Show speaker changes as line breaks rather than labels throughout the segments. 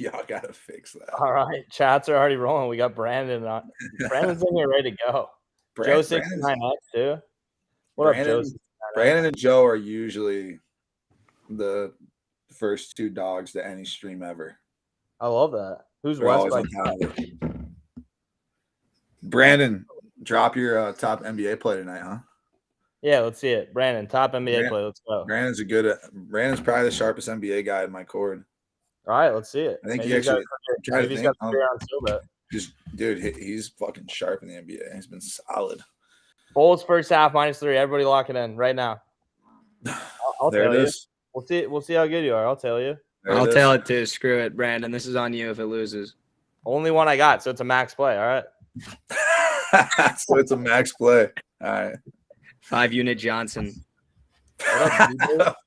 Y'all gotta fix that.
All right, chats are already rolling. We got Brandon on. Brandon's in here ready to go. Joe 69X too. What up, Joe?
Brandon and Joe are usually the first two dogs to any stream ever.
I love that. Who's
They're
West
always
by?
on top of it. Brandon, drop your top NBA play tonight, huh?
Yeah, let's see it. Brandon, top NBA play. Let's go.
Brandon's probably the sharpest NBA guy in my cord.
All right, let's see it.
I think he's got
SoBet.
Just dude, he's fucking sharp in the NBA. He's been solid.
Bulls first half -3. Everybody lock it in right now. I'll tell you. We'll see how good you are. I'll tell you.
I'll tell it too. Screw it, Brandon. This is on you if it loses.
Only one I got, so it's a max play. All right.
So it's a max play. All right.
5-unit Johnson.
What up,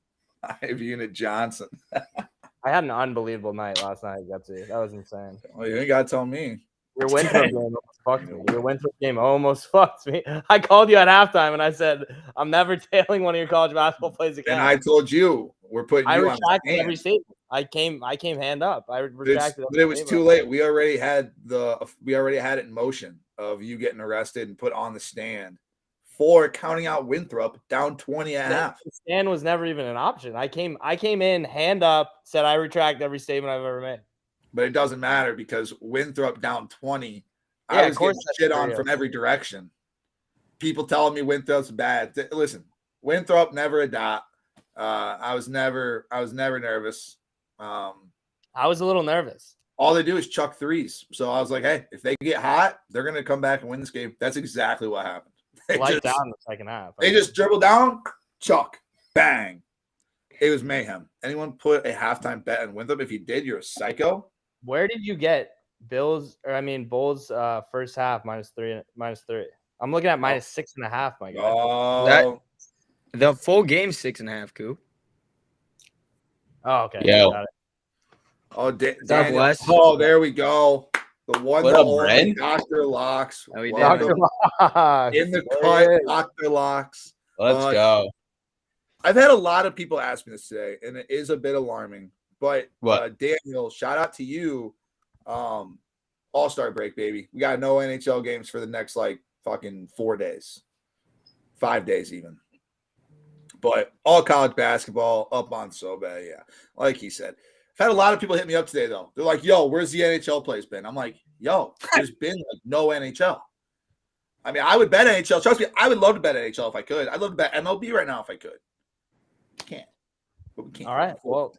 5-unit Johnson.
I had an unbelievable night last night, Gutsy. That was insane.
Well, you ain't got to tell me.
Your Winthrop game almost fucked me. Your Winthrop game almost fucked me. I called you at halftime, and I said, I'm never tailing one of your college basketball plays again.
And I told you, we're putting you on the stand.
Every statement. I came hand up. I retracted.
But it was too late. We already had it in motion of you getting arrested and put on the stand for counting out Winthrop down 20 and a half.
The stand was never even an option. I came in hand up, said I retract every statement I've ever made.
But it doesn't matter because Winthrop down 20. Yeah, I was getting shit on from every direction. People telling me Winthrop's bad. Listen, Winthrop never a dot. I was never nervous.
I was a little nervous.
All they do is chuck threes. So I was like, hey, if they get hot, they're gonna come back and win this game. That's exactly what happened.
Light down in the second half.
They just dribble down, chuck, bang. It was mayhem. Anyone put a halftime bet on Winthrop? If you did, you're a psycho.
Where did you get Bulls first half -3? I'm looking at -6.5, my guy.
Oh,
the full game 6.5, Coop.
Oh, okay.
Yeah.
Got it.
Oh,
West.
Oh, there we go. The one,
what
the
up,
only
Brent?
Dr. Locks.
Oh, he did.
Dr. Locks.
In the cut, Dr. Locks.
Let's go.
I've had a lot of people ask me this today, and it is a bit alarming. But Daniel, shout out to you. All-Star break, baby. We got no NHL games for the next fucking 4 days. 5 days even. But all college basketball up on SoBet, yeah. Like he said. I've had a lot of people hit me up today, though. They're like, yo, where's the NHL plays been? I'm like, yo, there's been no NHL. I mean, I would bet NHL. Trust me, I would love to bet NHL if I could. I'd love to bet MLB right now if I could. Can't. But we can't.
All right. Well,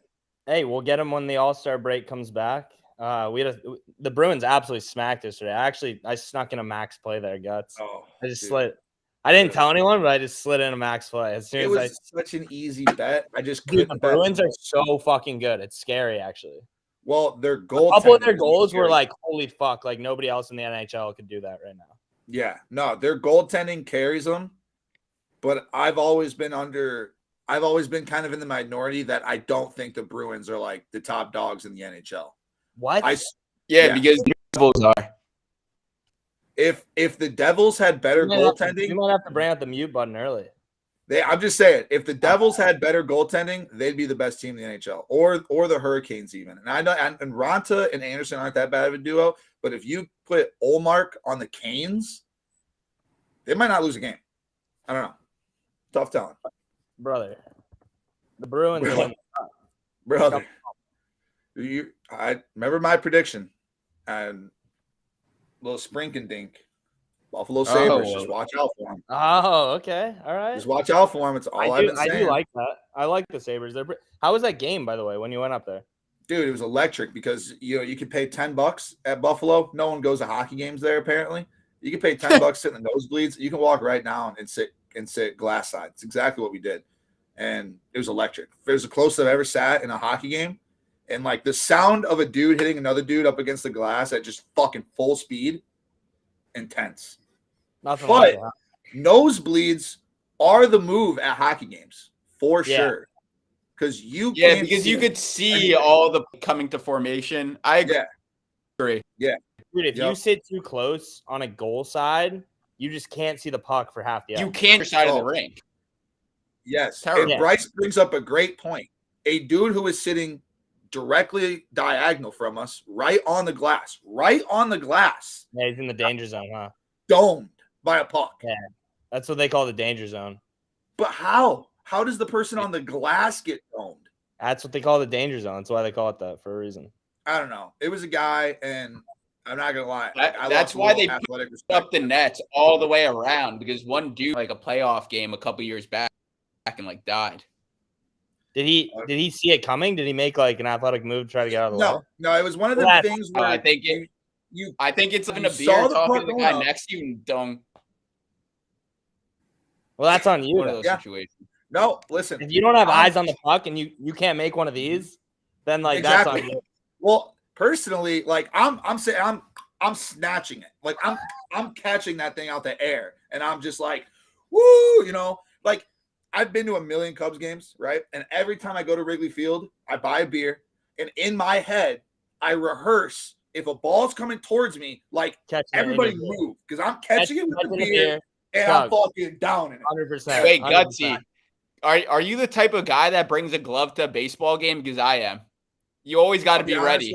hey, we'll get them when the All-Star break comes back. The Bruins absolutely smacked yesterday. I snuck in a max play there, Guts.
Oh,
I just slid. I didn't tell anyone, but I just slid in a max play. As soon
it
as
was such an easy bet. I just couldn't.
The Bruins are so fucking good. It's scary, actually.
Well, their goal.
A couple of their goals were like, holy fuck! Like nobody else in the NHL could do that right now.
Yeah, no, their goaltending carries them. But I've always been kind of in the minority that I don't think the Bruins are like the top dogs in the NHL.
What?
Yeah, because the Devils are.
If the Devils had better goaltending,
you might have to bring out the mute button early.
I'm just saying, if the Devils had better goaltending, they'd be the best team in the NHL, or the Hurricanes even. And I know, and Ronta and Anderson aren't that bad of a duo, but if you put Olmark on the Canes, they might not lose a game. I don't know. Tough telling,
brother. The Bruins,
brother. I remember my prediction, and little Sprinkendink. Buffalo Sabres, just watch out for them.
Oh, okay. All right.
Just watch out for them. It's all I've been saying.
I do like that. I like the Sabres. How was that game, by the way, when you went up there?
Dude, it was electric because you could pay $10 at Buffalo. No one goes to hockey games there, apparently. You can pay $10 sitting in the nosebleeds. You can walk right down and sit glass side. It's exactly what we did. And it was electric. It was the closest I've ever sat in a hockey game. And like the sound of a dude hitting another dude up against the glass at just fucking full speed, intense.
Nothing
but
like that.
Nosebleeds are the move at hockey games for sure. Because you
could see all the coming to formation. I agree.
Yeah.
Dude, if you sit too close on a goal side, you just can't see the puck for half the ice.
You can't side of the rink.
Yes. And Bryce brings up a great point. A dude who is sitting directly diagonal from us, right on the glass.
Yeah, he's in the danger zone, huh?
Domed by a puck.
Yeah, that's what they call the danger zone.
But how? How does the person on the glass get domed?
That's what they call the danger zone. That's why they call it that, for a reason.
I don't know. It was a guy, and I'm not gonna lie.
That's why they put up the nets all the way around, because one dude, like a playoff game a couple years back and like died.
Did he see it coming? Did he make like an athletic move to try to get out of the way?
No. It was one of the things where
I think it's like a beer talking to the guy next to you and don't.
Well, that's on you.
One of those situations.
No, listen.
If you don't have eyes on the puck and you can't make one of these, then like that's on you.
Well, personally, like I'm snatching it. Like I'm catching that thing out the air, and I'm just like, woo, like I've been to a million Cubs games, right? And every time I go to Wrigley Field, I buy a beer, and in my head, I rehearse if a ball's coming towards me, like everybody move, because I'm catching it with the beer. And I'm fucking down in it.
100%.
Wait, Gutsy, are you the type of guy that brings a glove to a baseball game? Because I am. You always got to be ready.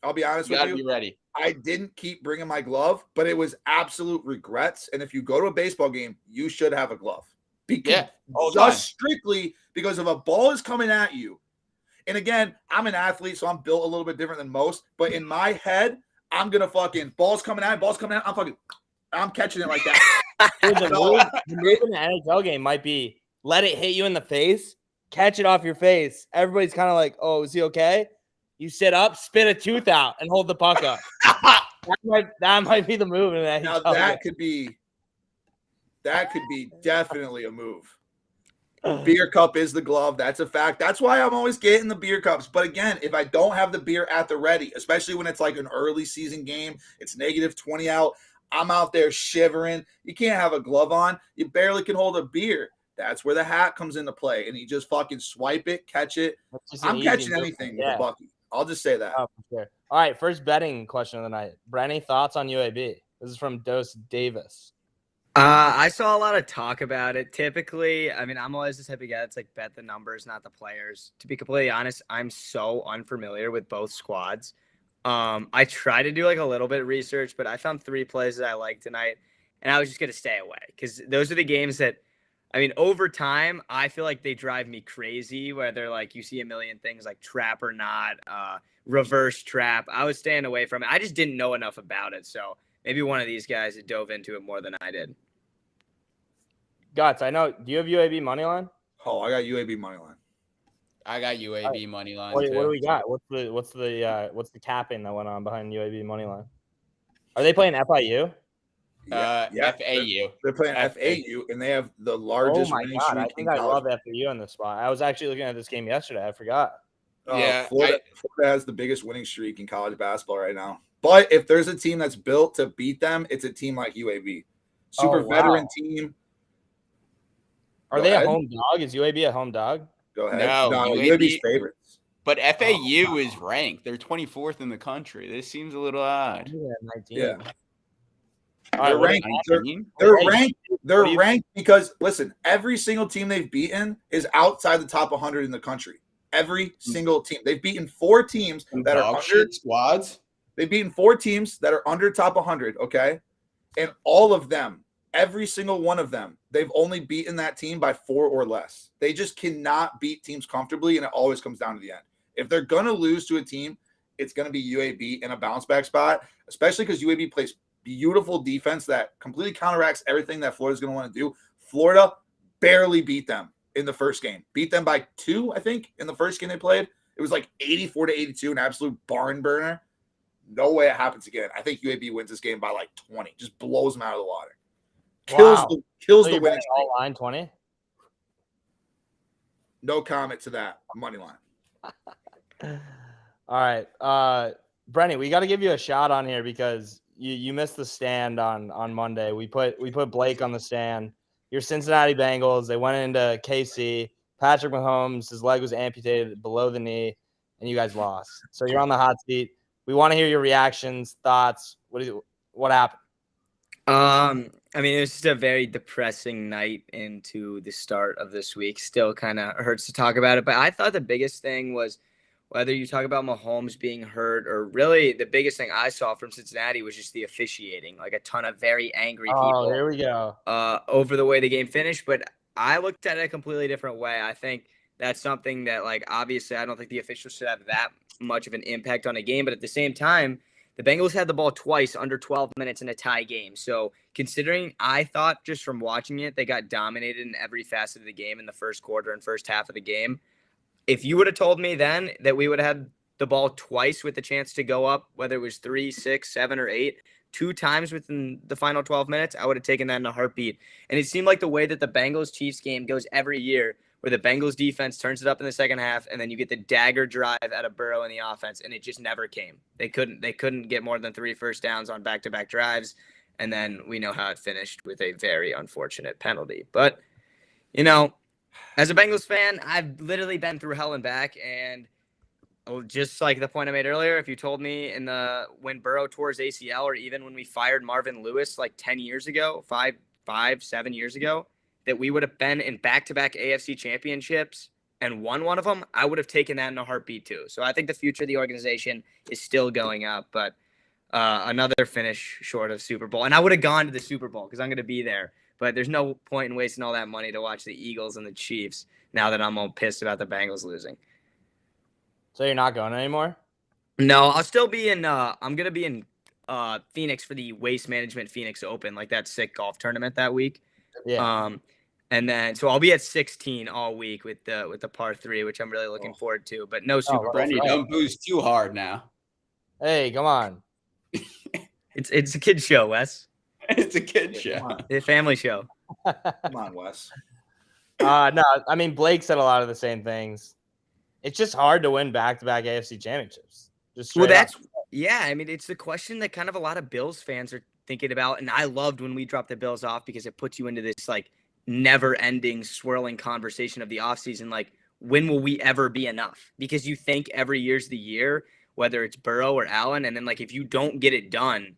I'll be honest with you.
Got to be ready.
I didn't keep bringing my glove, but it was absolute regrets. And if you go to a baseball game, you should have a glove. Strictly because if a ball is coming at you, and again, I'm an athlete, so I'm built a little bit different than most. But in my head, I'm gonna fucking balls coming out. I'm catching it like that.
Dude, the move in the NHL game might be let it hit you in the face, catch it off your face. Everybody's kind of like, "Oh, is he okay?" You sit up, spit a tooth out, and hold the puck up. that might be the move in the NHL.
Now that could be definitely a move. Beer cup is the glove. That's a fact. That's why I'm always getting the beer cups. But again, if I don't have the beer at the ready, especially when it's like an early season game, it's -20 out. I'm out there shivering. You can't have a glove on. You barely can hold a beer. That's where the hat comes into play. And you just fucking swipe it, catch it. I'm catching anything with a bucket. I'll just say that.
Oh, for sure. All right, first betting question of the night. Brenny, thoughts on UAB? This is from Dose Davis.
I saw a lot of talk about it. Typically, I mean, I'm always the type of guy that's like bet the numbers, not the players. To be completely honest, I'm so unfamiliar with both squads. I try to do like a little bit of research, but I found 3 plays that I like tonight, and I was just going to stay away because those are the games that, I mean, over time, I feel like they drive me crazy, whether like you see a million things like trap or not, reverse trap. I was staying away from it. I just didn't know enough about it. So maybe one of these guys dove into it more than I did.
Guts, I know. Do you have UAB money line?
Oh, I got UAB money line.
I got UAB money line.
What do we got? What's the capping that went on behind UAB money line? Are they playing FIU?
FAU.
They're playing FAU, and they have the largest winning streak.
I think I love FAU on this spot. I was actually looking at this game yesterday. I forgot.
Florida has the biggest winning streak in college basketball right now. But if there's a team that's built to beat them, it's a team like UAB. Veteran team.
Are they a home dog? Is UAB a home dog?
Go ahead.
No,
UAB's favorites.
But FAU is ranked. They're 24th in the country. This seems a little odd.
Yeah.
They're
ranked. They're ranked because listen, every single team they've beaten is outside the top 100 in the country. Every single team. They've beaten 4 teams that are under
squads.
They've beaten 4 teams that are under top 100, okay? And all of them, every single one of them, they've only beaten that team by 4 or less. They just cannot beat teams comfortably, and it always comes down to the end. If they're going to lose to a team, it's going to be UAB in a bounce back spot, especially because UAB plays beautiful defense that completely counteracts everything that Florida's going to want to do. Florida barely beat them in the first game. Beat them by 2, I think, in the first game they played. It was like 84-82, an absolute barn burner. No way it happens again. I think UAB wins this game by like 20. Just blows them out of the water. Kills the winning
all line 20.
No comment to that money line.
All right, Brenny, we got to give you a shot on here because you missed the stand on Monday. We put Blake on the stand. Your Cincinnati Bengals, they went into KC. Patrick Mahomes, his leg was amputated below the knee, and you guys lost. So you're on the hot seat. We want to hear your reactions, thoughts. What happened?
I mean, it was just a very depressing night into the start of this week. Still kind of hurts to talk about it, but I thought the biggest thing was whether you talk about Mahomes being hurt or really the biggest thing I saw from Cincinnati was just the officiating, like a ton of very angry people.
Oh, here we go.
Over the way the game finished, but I looked at it a completely different way. I think that's something that, like, obviously I don't think the officials should have that much of an impact on a game, but at the same time, the Bengals had the ball twice under 12 minutes in a tie game. So considering I thought just from watching it, they got dominated in every facet of the game in the first quarter and first half of the game. If you would have told me then that we would have had the ball twice with the chance to go up, whether it was 3, 6, 7, or 8, 2 times within the final 12 minutes, I would have taken that in a heartbeat. And it seemed like the way that the Bengals-Chiefs game goes every year, where the Bengals defense turns it up in the second half, and then you get the dagger drive out of Burrow in the offense, and it just never came. They couldn't get more than 3 first downs on back-to-back drives, and then we know how it finished with a very unfortunate penalty. But, as a Bengals fan, I've literally been through hell and back, and just like the point I made earlier, if you told me when Burrow tore his ACL, or even when we fired Marvin Lewis like 10 years ago, 7 years ago, that we would have been in back-to-back AFC championships and won one of them, I would have taken that in a heartbeat too. So I think the future of the organization is still going up, but another finish short of Super Bowl. And I would have gone to the Super Bowl because I'm going to be there. But there's no point in wasting all that money to watch the Eagles and the Chiefs now that I'm all pissed about the Bengals losing.
So you're not going anymore?
No, I'll still be in I'm going to be in Phoenix for the Waste Management Phoenix Open, like that sick golf tournament that week.
Yeah.
And then so I'll be at 16 all week with the par 3, which I'm really looking forward to, but no Super Bowl.
Brenny, don't boost too hard now.
Hey, come on.
It's a kid show, Wes.
It's a kid show.
It's a family show.
Come on, Wes.
No, I mean, Blake said a lot of the same things. It's just hard to win back-to-back AFC championships.
Yeah. I mean, it's the question that kind of a lot of Bills fans are thinking about, and I loved when we dropped the Bills off because it puts you into this like never-ending swirling conversation of the offseason. Like, when will we ever be enough? Because you think every year's the year, whether it's Burrow or Allen, and then like if you don't get it done.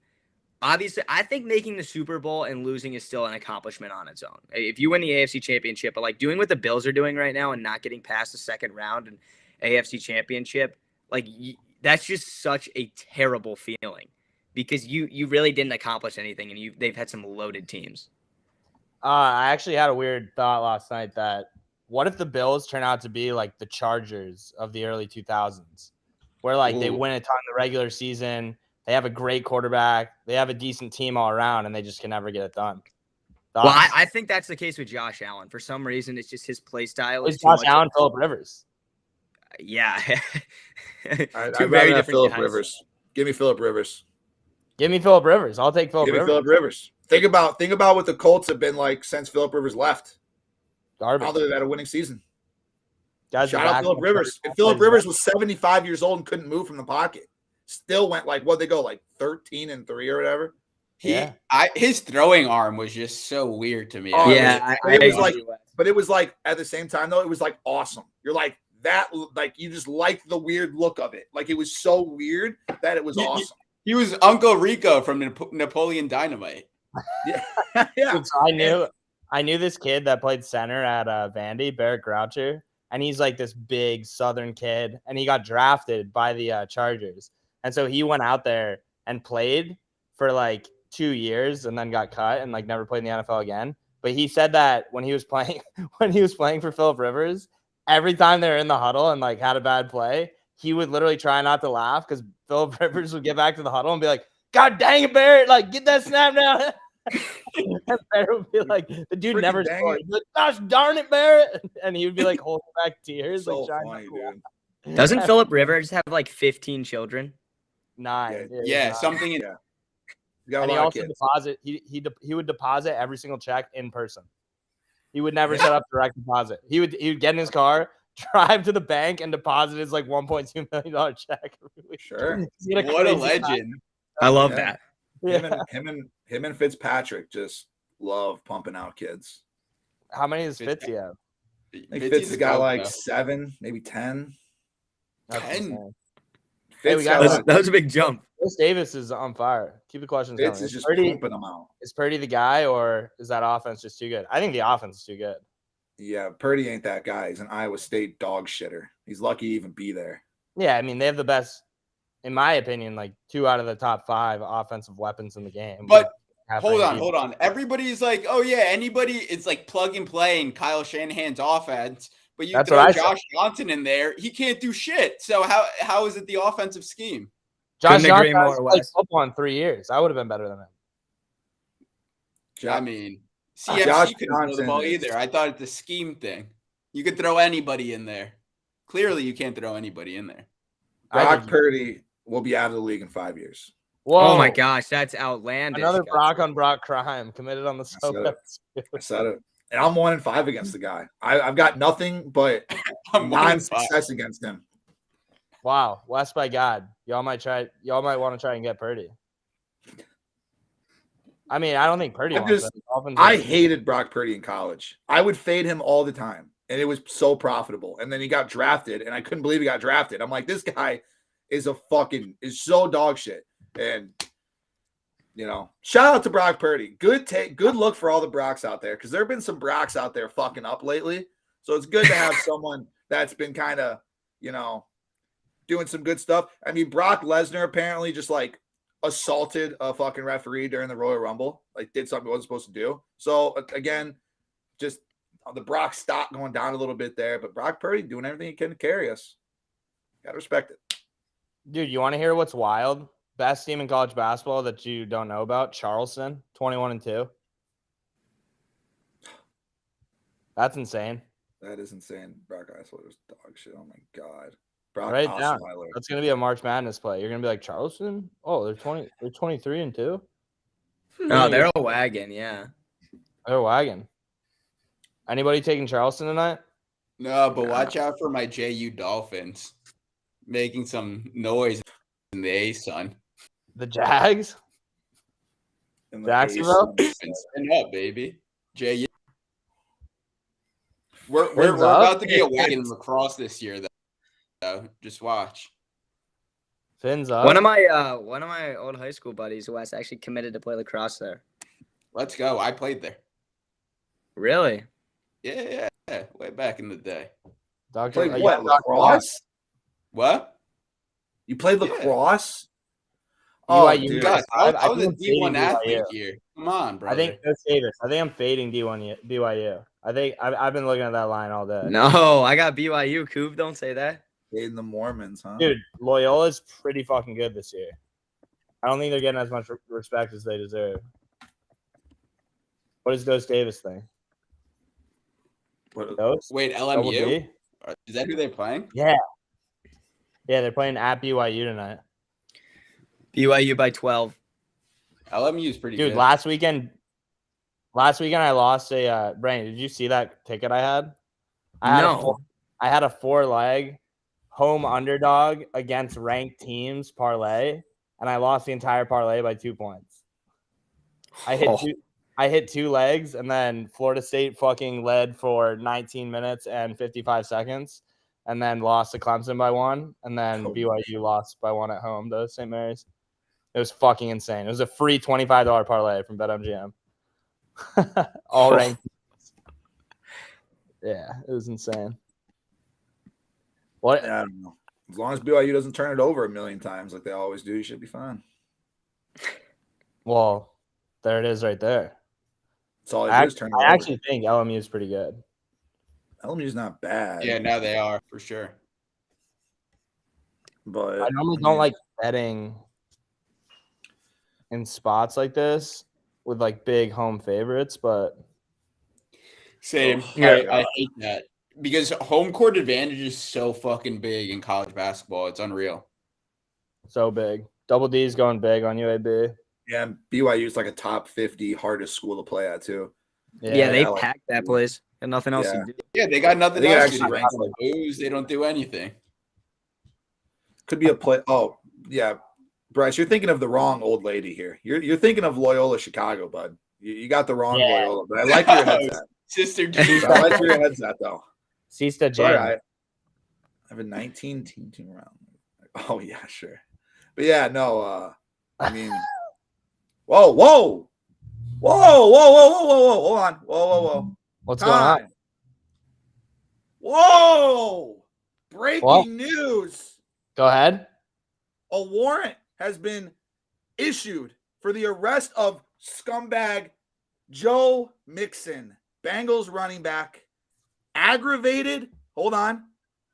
Obviously, I think making the Super Bowl and losing is still an accomplishment on its own. If you win the AFC Championship, but like doing what the Bills are doing right now and not getting past the second round and AFC Championship, like that's just such a terrible feeling because you really didn't accomplish anything, and they've had some loaded teams.
I actually had a weird thought last night that what if the Bills turn out to be like the Chargers of the early 2000s, where like they win a ton in the regular season. They have a great quarterback. They have a decent team all around, and they just can never get it done.
Well, I think that's the case with Josh Allen. For some reason, it's just his play style.
Is Josh Allen Phillip Rivers?
Yeah.
I'd rather have Phillip Rivers. Give me Phillip Rivers.
Give me Phillip Rivers. I'll take Phillip Rivers.
Give me Phillip Rivers. Think about what the Colts have been like since Phillip Rivers left.
Garbage.
Now they've had a winning season.
Guys,
shout out Phillip Rivers. If Phillip Rivers was 75 years old and couldn't move from the pocket, still went like what they go like 13-3 or whatever.
His throwing arm was just so weird to me.
But it was like at the same time though, it was like awesome. You're like that, like you just like the weird look of it. Like it was so weird that it was awesome.
He was Uncle Rico from Napoleon Dynamite.
Yeah.
I knew this kid that played center at Vandy, Barrett Groucher, and he's like this big Southern kid, and he got drafted by the Chargers. And so he went out there and played for like 2 years and then got cut and like never played in the NFL again. But he said that when he was playing for Phillip Rivers, every time they were in the huddle and like had a bad play, he would literally try not to laugh because Phillip Rivers would get back to the huddle and be like, "God dang it, Barrett, like get that snap down." And Barrett would be like, the dude never scored. He'd be like, "Gosh darn it, Barrett." And he would be like holding back tears.
So
like,
funny, dude.
Doesn't Phillip Rivers have like 15 children?
9.
Yeah, something in
and he also deposit. He would deposit every single check in person. He would never set up direct deposit. He would get in his car, drive to the bank, and deposit his like $1.2 million check.
Sure.
What a legend!
I love that.
Him and Fitzpatrick just love pumping out kids.
How many does Fitz have?
I think Fitz has got like 7, maybe 10.
10.
That was a big jump.
Chris Davis is on fire. Keep the questions
Fitz
coming.
is just pumping them out.
Is Purdy the guy, or is that offense just too good? I think the offense is too good.
Yeah, Purdy ain't that guy. He's an Iowa State dog shitter. He's lucky to even be there.
Yeah, I mean, they have the best, in my opinion, like 2 out of the top 5 offensive weapons in the game.
But hold on. Everybody's like, oh yeah, anybody. It's like plug and play in Kyle Shanahan's offense. But you throw Josh Johnson in there, he can't do shit. So how is it the offensive scheme?
Josh Johnson has played football in 3 years. I would have been better than him.
I mean, CMC couldn't throw the ball either. I thought it's a scheme thing. You could throw anybody in there. Clearly, you can't throw anybody in there.
Brock Purdy will be out of the league in 5 years.
Whoa. Oh my gosh, that's outlandish.
Another Brock on Brock crime committed on the SoBet
Scoop. I said it. And I'm 1-5 against the guy. I've got nothing but non-success against him.
Wow, West by God. Y'all might want to try and get Purdy. I mean, I don't think Purdy wants it.
I hated Brock Purdy in college. I would fade him all the time, and it was so profitable. And then he got drafted, and I couldn't believe he got drafted. I'm like, this guy is so dog shit. And shout out to Brock Purdy. Good look for all the Brocks out there, because there have been some Brocks out there fucking up lately. So it's good to have someone that's been kind of, doing some good stuff. I mean, Brock Lesnar apparently just like assaulted a fucking referee during the Royal Rumble, like did something he wasn't supposed to do. So again, just the Brock stock going down a little bit there, but Brock Purdy doing everything he can to carry us. Gotta respect it.
Dude, you want to hear what's wild? Best team in college basketball that you don't know about? Charleston, 21-2. That's insane.
That is insane. Brock Osweiler's dog shit. Oh my god. Brock
down. That's gonna be a March Madness play. You're gonna be like, Charleston? Oh, they're 23-2.
No, they're a wagon. Yeah,
they're a wagon. Anybody taking Charleston tonight?
No, but watch out for my JU Dolphins making some noise in the A-Sun.
The Jags? Jacksonville?
Stand up, baby. JU. We're about to be a wagon in lacrosse this year, though. Just watch.
Fins up.
One of my old high school buddies who has actually committed to play lacrosse there.
Let's go. I played there.
Really?
Yeah. Way back in the day.
Doctor, played what? Lacrosse?
What?
You played lacrosse?
Oh,
dude. God, I was a D1 athlete here. Come on, brother.
I think I'm fading BYU. I think I've been looking at that line all day.
No, I got BYU. Coop, don't say that.
Fading the Mormons, huh?
Dude, Loyola's pretty fucking good this year. I don't think they're getting as much respect as they deserve. What does Ghost Davis think?
Ghost? Wait, LMU? Is that who they're playing?
Yeah. Yeah, they're playing at BYU tonight.
BYU by 12.
LMU is pretty good.
Dude, last weekend I lost a Brandon, did you see that ticket I had? I had a 4-leg home underdog against ranked teams parlay, and I lost the entire parlay by 2 points. I hit 2 legs, and then Florida State fucking led for 19 minutes and 55 seconds, and then lost to Clemson by 1, and then BYU lost by 1 at home to St. Mary's. It was fucking insane. It was a free $25 parlay from BetMGM. All ranked. Yeah, it was insane. What?
Yeah, I don't know. As long as BYU doesn't turn it over a million times like they always do, you should be fine.
Well, there it is right there.
That's all I
actually think LMU is pretty good.
LMU's not bad.
Yeah, no, they are for sure.
But
I normally don't like betting in spots like this with like big home favorites, but
same. I hate that because home court advantage is so fucking big in college basketball. It's unreal.
So big. Double D's going big on UAB.
Yeah, BYU is like a top 50 hardest school to play at too.
Yeah, they packed that place and nothing else to do.
Yeah, they got nothing else to do. Booze, they don't do anything.
Could be a play. Oh, yeah. Bryce, you're thinking of the wrong old lady here. You're thinking of Loyola Chicago, bud. You got the wrong Loyola, but I like where your head's at.
Sister
I like where your head's at, though.
Sista J.
I have a 19 team round. Oh, yeah, sure. But yeah, no, I mean, whoa. Hold on. Whoa.
What's going on?
Whoa! Breaking news.
Go ahead.
A warrant has been issued for the arrest of scumbag Joe Mixon, Bengals running back, aggravated. Hold on.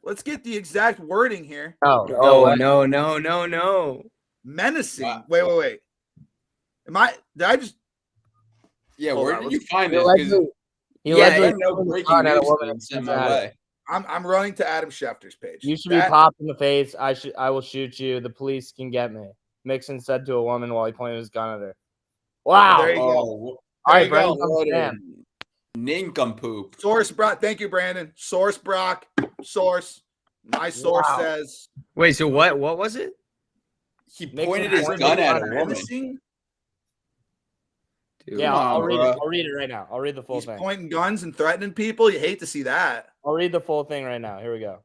Let's get the exact wording here.
No.
Menacing.
Wow.
Wait. Did I just?
Yeah,
Hold
where
on,
did you find this?
He
I know breaking news in my way.
I'm running to Adam Schefter's page.
You should be popped in the face. I will shoot you. The police can get me. Mixon said to a woman while he pointed his gun at her. Wow.
There you go.
All right, Brandon.
Nincompoop.
Source Brock. Thank you, Brandon. Source Brock. Source. My source says.
Wait, so what was it?
He pointed his gun at a woman.
Dude,
yeah, I'll read it. I'll read it right now. I'll read the full thing.
Pointing guns and threatening people. You hate to see that.
I'll read the full thing right now. Here we go.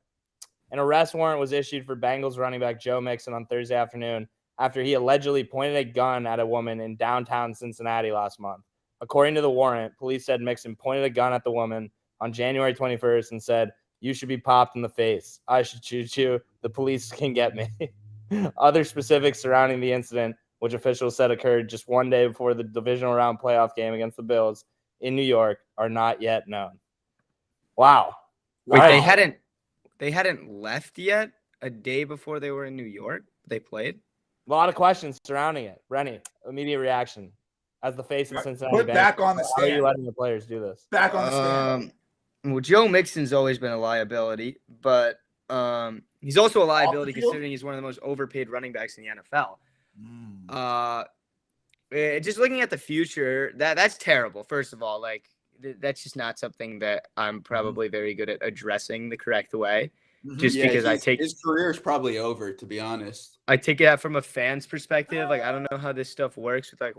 An arrest warrant was issued for Bengals running back Joe Mixon on Thursday afternoon after he allegedly pointed a gun at a woman in downtown Cincinnati last month. According to the warrant, police said Mixon pointed a gun at the woman on January 21st and said, "You should be popped in the face. I should shoot you. The police can get me." Other specifics surrounding the incident, which officials said occurred just one day before the divisional round playoff game against the Bills in New York, are not yet known. Wow.
Wait, right. They hadn't left yet a day before they were in New York? They played?
A lot of questions surrounding it. Rennie, immediate reaction. As the face of Cincinnati.
Put back on the stand.
How are you letting the players do this?
Back on the stand.
Well, Joe Mixon's always been a liability, but he's also a liability considering he's one of the most overpaid running backs in the NFL. Just looking at the future, that's terrible. First of all, like that's just not something that I'm probably very good at addressing the correct way. Just because I take
his career is probably over, to be honest.
I take it from a fan's perspective. Like I don't know how this stuff works with like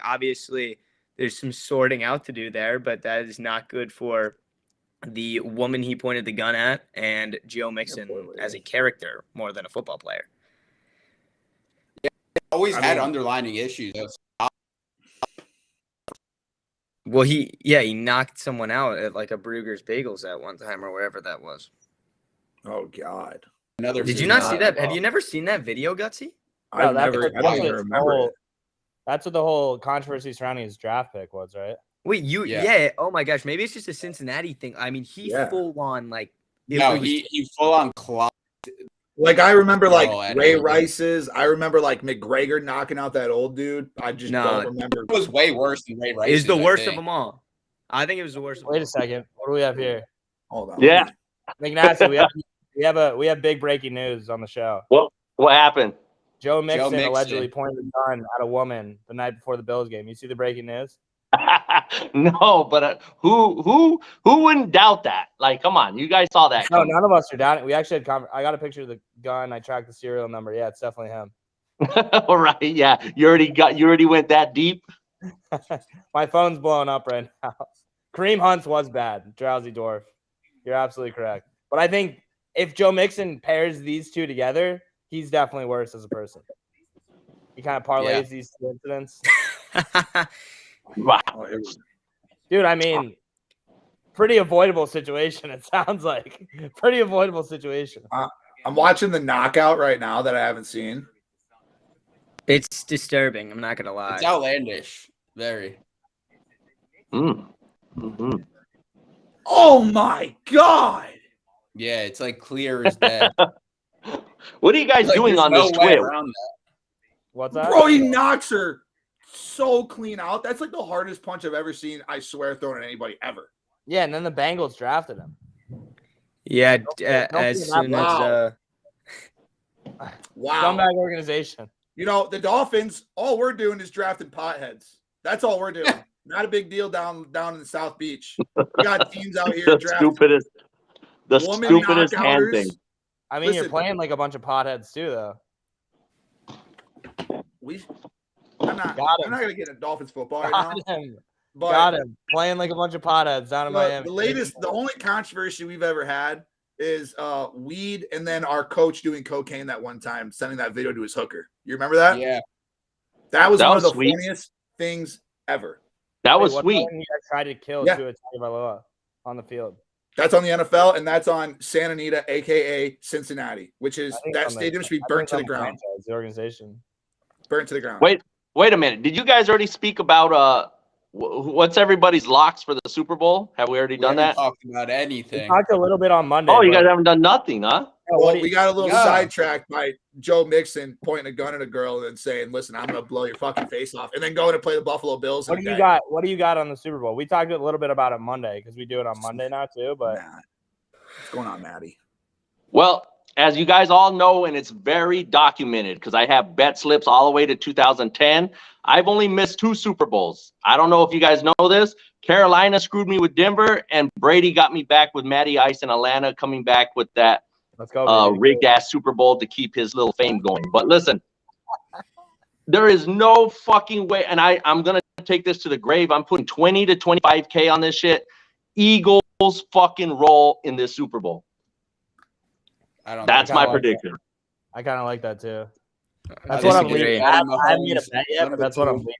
obviously there's some sorting out to do there, but that is not good for the woman he pointed the gun at and Joe Mixon as a character more than a football player.
Yeah, he always had underlining issues.
Well, he knocked someone out at like a Brugger's Bagels at one time or wherever that was.
Oh God!
Did you not see that? Have you never seen that video, Gutsy?
I don't even remember it.
That's what the whole controversy surrounding his draft pick was, right?
Wait, yeah. Oh my gosh, maybe it's just a Cincinnati thing. I mean, he full on like.
He full on clocked.
Like I remember, like Ray Rice's. I remember like McGregor knocking out that old dude. I just don't remember.
It was way worse than Ray Rice's.
It's the worst of them all. I think it was the worst.
Wait a second. What do we have here?
Hold on.
Yeah,
McNasty, we have big breaking news on the show.
What happened?
Joe Mixon allegedly pointed a gun at a woman the night before the Bills game. You see the breaking news?
No, but who wouldn't doubt that? Like, come on, you guys saw that.
No, none of us are doubting. We actually had I got a picture of the gun. I tracked the serial number. Yeah, it's definitely him.
All right, yeah, you already went that deep.
My phone's blowing up right now. Kareem Hunt's was bad. Drowsy Dwarf. You're absolutely correct. But I think if Joe Mixon pairs these two together, he's definitely worse as a person. He kind of parlays these two incidents.
Wow.
Dude, I mean, pretty avoidable situation, it sounds like. Pretty avoidable situation.
I'm watching the knockout right now that I haven't seen.
It's disturbing. I'm not going to lie.
It's outlandish. Very.
Mm-hmm.
Oh, my God.
Yeah, it's like clear as day.
What are you guys doing on this Twitter?
What's that?
Bro, he knocks her so clean out. That's like the hardest punch I've ever seen, I swear, thrown at anybody ever.
Yeah, and then the Bengals drafted him.
Yeah, as soon as
wow.
Scumbag organization.
You know, the Dolphins, all we're doing is drafting potheads. That's all we're doing. Not a big deal down in the South Beach. We got teams out here drafting
the stupidest hand thing.
I mean, you're playing like a bunch of potheads too, though.
I'm not going to get into Dolphins football right now. But
got him. Playing like a bunch of potheads down in Miami.
The only controversy we've ever had is weed and then our coach doing cocaine that one time, sending that video to his hooker. You remember that?
Yeah.
That was one of the funniest things ever.
That was sweet.
You guys tried to kill Tua Tagovailoa on the field.
That's on the NFL, and that's on Santa Anita, aka Cincinnati, which is that stadium should be burnt to the ground.
The organization
burnt to the ground.
Wait a minute. Did you guys already speak about what's everybody's locks for the Super Bowl? Have we already done that?
Talked about anything.
We talked a little bit on Monday.
Oh, you guys haven't done nothing, huh?
Well, we got a little sidetracked by Joe Mixon pointing a gun at a girl and saying, "Listen, I'm gonna blow your fucking face off," and then going to play the Buffalo Bills.
What do you got? What do you got on the Super Bowl? We talked a little bit about it Monday because we do it on Monday now too. But
what's going on, Maddie?
Well, as you guys all know, and it's very documented because I have bet slips all the way to 2010. I've only missed 2 Super Bowls. I don't know if you guys know this. Carolina screwed me with Denver, and Brady got me back with Matty Ice in Atlanta, coming back with that rigged ass Super Bowl to keep his little fame going. But listen, there is no fucking way, and I'm gonna take this to the grave. I'm putting 20 to 25K on this shit. Eagles fucking roll in this Super Bowl. That's my prediction.
I kind of like that too. That's what I'm leaning. I haven't made a bet yet, but that's what I'm leaning.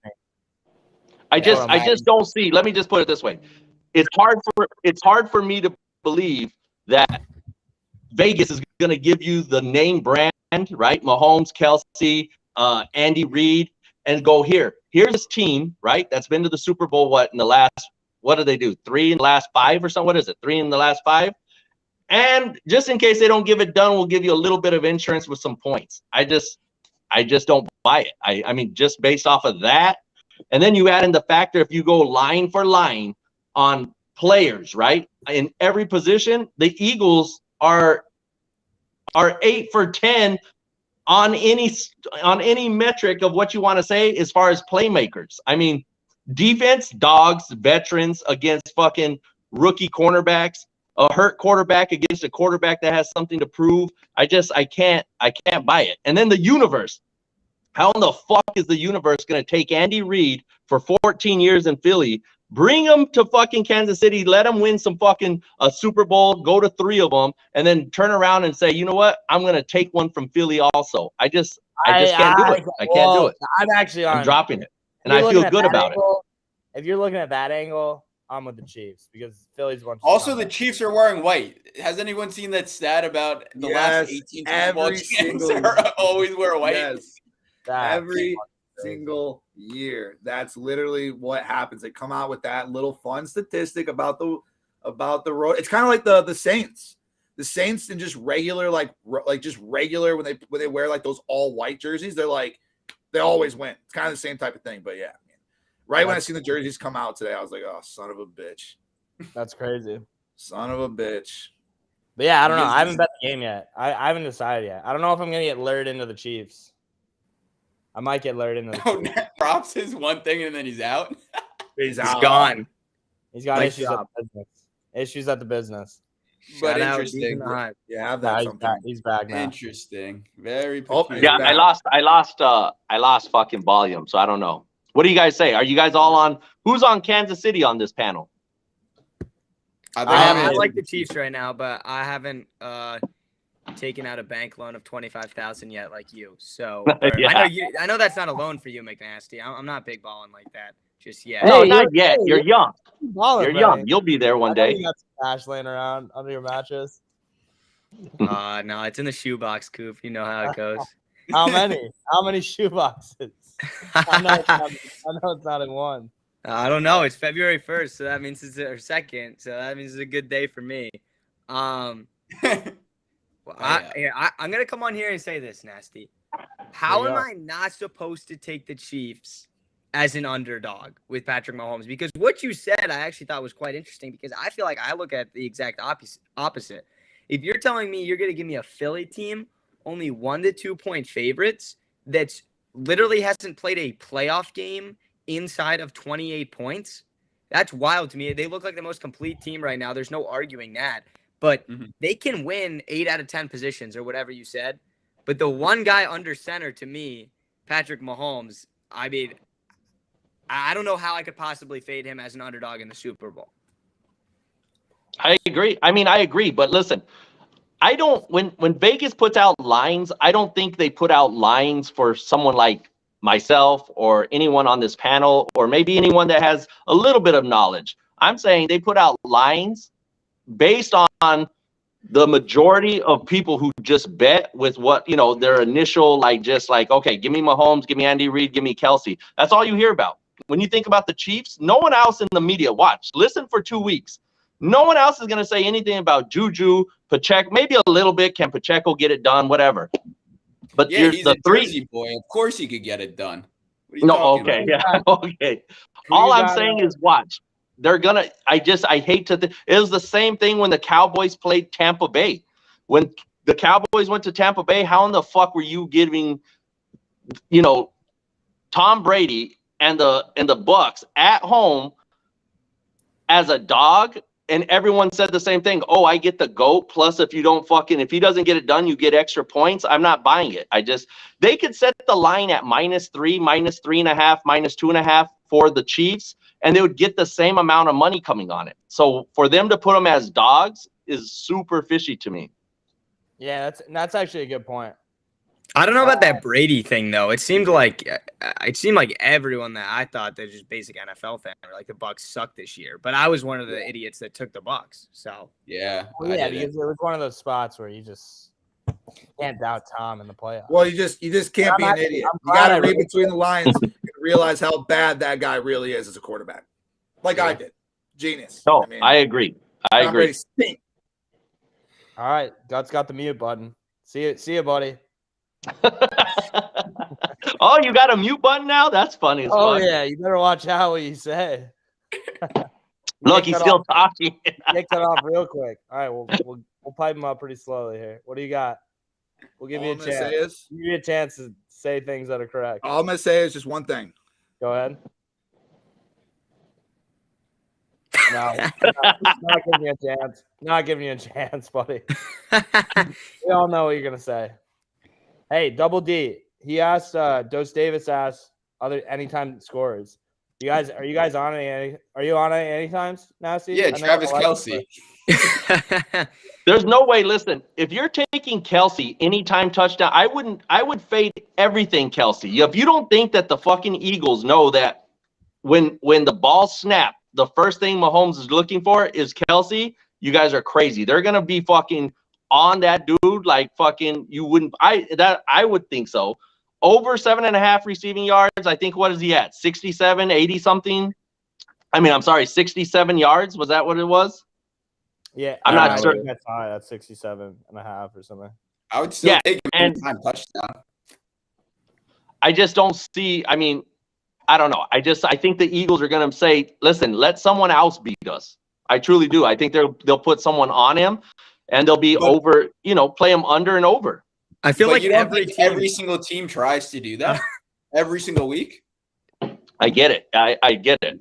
I just don't see. Let me just put it this way: it's hard for me to believe that Vegas is going to give you the name brand, right? Mahomes, Kelsey, Andy Reid, and go here. Here's this team, right? That's been to the Super Bowl. What did they do? 3 in the last 5 or something? What is it? 3 in the last 5? And just in case they don't give it done, we'll give you a little bit of insurance with some points. I just don't buy it. I mean, just based off of that. And then you add in the factor, if you go line for line on players, right? In every position, the Eagles are 8 for 10 on any metric of what you want to say as far as playmakers. I mean, defense, dogs, veterans against fucking rookie cornerbacks, a hurt quarterback against a quarterback that has something to prove. I can't buy it. And then the universe. How in the fuck is the universe going to take Andy Reid for 14 years in Philly, bring him to fucking Kansas City, let him win some fucking Super Bowl, go to 3 of them, and then turn around and say, you know what? I'm going to take one from Philly also. I just can't do it. I can't do it. I'm dropping it. And I feel good about it.
If you're looking at that angle, I'm with the Chiefs because Philly's one.
Also, the Chiefs are wearing white. Has anyone seen that stat about the last 18 Super Bowl champs always wear white?
Yes. Every single year. That's literally what happens. They come out with that little fun statistic about the road. It's kind of like the Saints. The Saints in just regular when they wear like those all white jerseys, they always win. It's kind of the same type of thing. But yeah, man. When I seen the jerseys come out today, I was like, oh, son of a bitch.
That's crazy.
Son of a bitch.
But yeah, I don't know. I haven't bet the game yet. I haven't decided yet. I don't know if I'm gonna get lured into the Chiefs. I might get lured into the
props is one thing and then he's out.
He's gone.
He's got issues at the business. Issues at the business.
But interesting.
Yeah, have that.
He's back now.
Interesting. Very peculiar.
Yeah, I lost fucking volume, so I don't know. What do you guys say? Are you guys all on? Who's on Kansas City on this panel?
I like the Chiefs right now, but I haven't taken out a bank loan of $25,000 yet, like you. So yeah. I know that's not a loan for you, McNasty. I'm not big balling like that just yet.
No, not yet. You're young. You're young. You'll be there one day.
You got some cash laying around under your mattress.
No, it's in the shoebox, Coop. You know how it goes.
How many? How many shoeboxes? I know it's not in one.
I don't know. It's February 1st, so that means it's our 2nd. So that means it's a good day for me. I'm gonna come on here and say this, Nasty. How am I not supposed to take the Chiefs as an underdog with Patrick Mahomes? Because what you said, I actually thought was quite interesting. Because I feel like I look at the exact opposite. If you're telling me you're gonna give me a Philly team, only 1 to 2 point favorites, that's literally hasn't played a playoff game inside of 28 points, that's wild to me. They look like the most complete team right now. There's no arguing that. But they can win 8 out of 10 positions or whatever you said. But the one guy under center to me, Patrick Mahomes, I mean, I don't know how I could possibly fade him as an underdog in the Super Bowl.
I agree. I agree. But listen, I don't, when Vegas puts out lines, I don't think they put out lines for someone like myself or anyone on this panel, or maybe anyone that has a little bit of knowledge. I'm saying they put out lines based on the majority of people who just bet with what, their initial, okay, give me Mahomes, give me Andy Reid, give me Kelsey. That's all you hear about. When you think about the Chiefs, no one else in the media, listen for 2 weeks. No one else is going to say anything about Juju, Pacheco, maybe a little bit. Can Pacheco get it done? Whatever. But
yeah, he's a Jersey boy. Of course he could get it done. What are you talking about?
Yeah, okay. All I'm saying is watch. They're going to – I hate to – it was the same thing when the Cowboys played Tampa Bay. When the Cowboys went to Tampa Bay, how in the fuck were you giving, Tom Brady and the Bucks at home as a dog? And everyone said the same thing. Oh, I get the GOAT. Plus, if he doesn't get it done, you get extra points. I'm not buying it. They could set the line at -3, -3.5, -2.5 for the Chiefs, and they would get the same amount of money coming on it. So for them to put them as dogs is super fishy to me.
Yeah, that's actually a good point.
I don't know about that Brady thing though. It seemed like everyone that I thought they're just basic NFL fan were like the Bucks suck this year. But I was one of the idiots that took the Bucks. So
yeah,
because it was one of those spots where you just can't doubt Tom in the playoffs.
Well, you just can't be an idiot. You got to read between the lines and realize how bad that guy really is as a quarterback. Like I did. Genius.
No, I agree. I agree.
All right, Guts got the mute button. See you, buddy.
Oh, you got a mute button now? That's funny as fuck.
Yeah, you better watch out what you say.
Look, he's still talking.
Take that off real quick. All right, we'll pipe him up pretty slowly here. What do you got? We'll give you a chance. Give you a chance to say things that are correct.
All I'm gonna say is just one thing.
Go ahead. No, not giving you a chance. Not giving you a chance, buddy. We all know what you're gonna say. Hey, Double D. He asked. Dose Davis asked other anytime scorers. Are you guys on any? Are you on any times now, Steve?
Yeah, Travis Kelce.
There's no way. Listen, if you're taking Kelce anytime touchdown, I would fade everything Kelce. If you don't think that the fucking Eagles know that when the ball snapped, the first thing Mahomes is looking for is Kelce, you guys are crazy. They're gonna be fucking on that dude like fucking. You wouldn't. I would think so. Over 7.5 receiving yards. I think, what is he at? 67, 80 something. I'm sorry, 67 yards. Was that what it was?
Yeah,
I'm not certain.
That's high. That's 67.5 or something.
I would still take him anytime touchdown.
I just don't see. I don't know. I think the Eagles are going to say, listen, let someone else beat us. I truly do. I think they'll put someone on him, and they'll be over. Play him under and over.
I feel like
every single team tries to do that every single week.
I get it. I get it.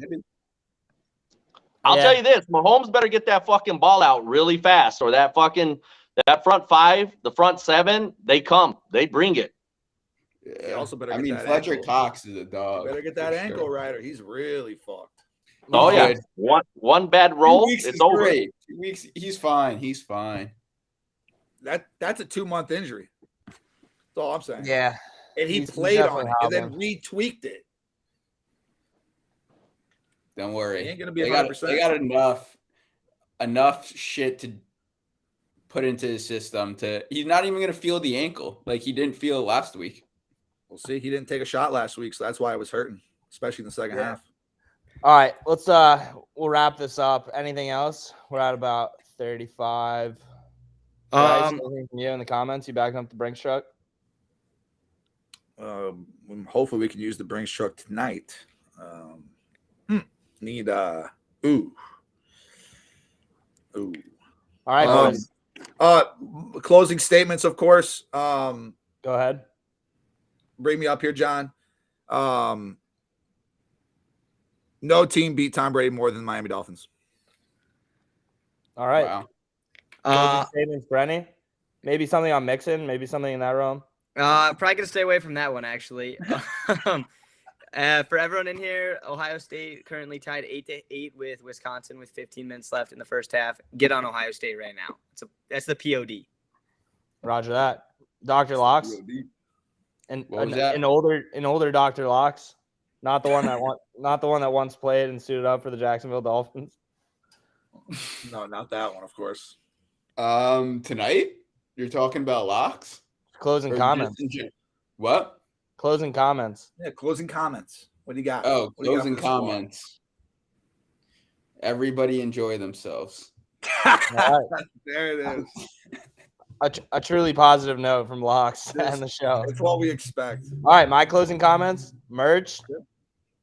I'll tell you this: Mahomes better get that fucking ball out really fast, or that front five, the front seven, they bring it.
Yeah, also better.
Fletcher Cox is a dog.
You better get that ankle right, or he's really fucked.
Oh yeah, one bad roll, it's over.
Great. 2 weeks, he's fine. He's fine.
That's a 2-month injury. That's all I'm saying.
Yeah,
and he played on it and then retweaked it.
Don't worry.
He ain't gonna be
100%. They got enough shit to put into his system. He's not even gonna feel the ankle like he didn't feel last week.
We'll see. He didn't take a shot last week, so that's why it was hurting, especially in the second half.
All right, we'll wrap this up. Anything else? We're at about 35. Anything from you in the comments? You backing up the Brinks truck?
Hopefully we can use the Brinks truck tonight. Need ooh.
All right,
boys. Closing statements, of course.
Go ahead.
Bring me up here, John. No team beat Tom Brady more than the Miami Dolphins.
All right.
Wow.
Closing statements, Brenny. Maybe something on Mixon. Maybe something in that realm.
Probably gonna stay away from that one actually. For everyone in here, Ohio State currently tied 8-8 with Wisconsin with 15 minutes left in the first half. Get on Ohio State right now. That's the POD.
Roger that. Dr. Locks. And an older Dr. Locks, not the one that once played and suited up for the Jacksonville Dolphins.
No, not that one, of course.
Tonight you're talking about locks.
Closing comments.
What?
Closing comments.
Yeah, closing comments. What do you got?
Oh, closing comments. Everybody enjoy themselves.
Right.
There it is.
A truly positive note from Locks and the show.
It's what we expect.
All right, my closing comments. Merch.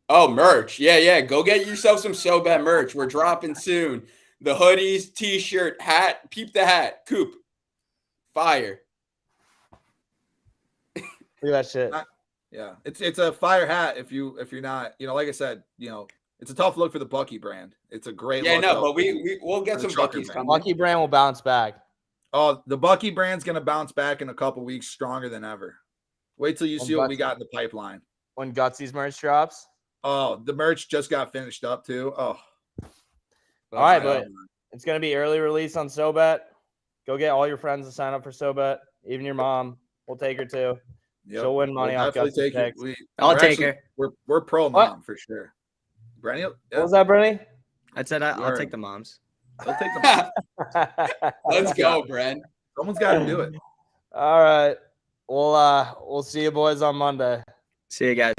Oh, merch. Yeah. Go get yourself some SoBet merch. We're dropping soon. The hoodies, t-shirt, hat. Peep the hat. Coop. Fire.
Look at that shit.
Yeah, it's a fire hat. If you're not, like I said, it's a tough look for the Bucky brand. It's a great look.
Yeah, no, but we'll get some Buckies coming.
Bucky brand will bounce back.
Oh, the Bucky brand's gonna bounce back in a couple weeks, stronger than ever. Wait till you see what we got in the pipeline.
When Gutsy's merch drops.
Oh, the merch just got finished up too. Oh.
All right, but it's gonna be early release on SoBet. Go get all your friends to sign up for SoBet. Even your mom. We'll take her too.
Yep.
She'll win money off Gutsy's picks.
I'll take her.
We're pro mom for sure. Brenny,
what was that, Brenny?
I said I'll take the moms.
I'll take the moms.
Let's go, Bren.
Someone's got to do it.
All right. We'll see you boys on Monday.
See you guys.